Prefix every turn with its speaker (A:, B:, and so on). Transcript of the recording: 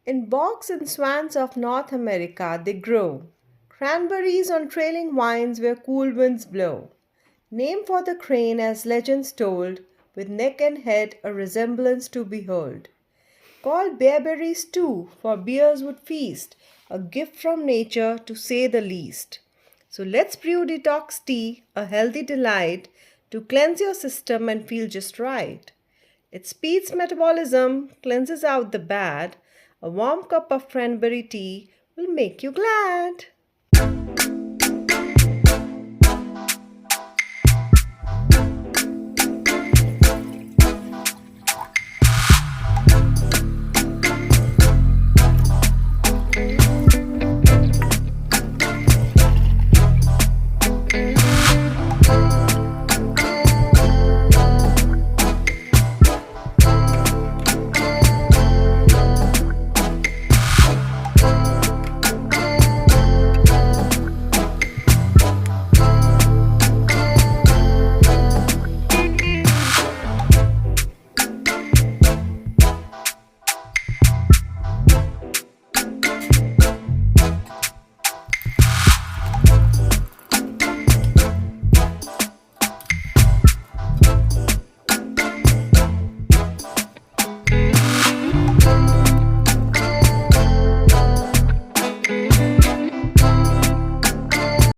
A: In bogs and swamps of North America they grow. Cranberries on trailing vines where cool winds blow. Name for the crane as legends told, with neck and head a resemblance to behold. Called bearberries too, for bears would feast, a gift from nature to say the least. So let's brew detox tea, a healthy delight, to cleanse your system and feel just right. It speeds metabolism, cleanses out the bad. A warm cup of cranberry tea will make you glad.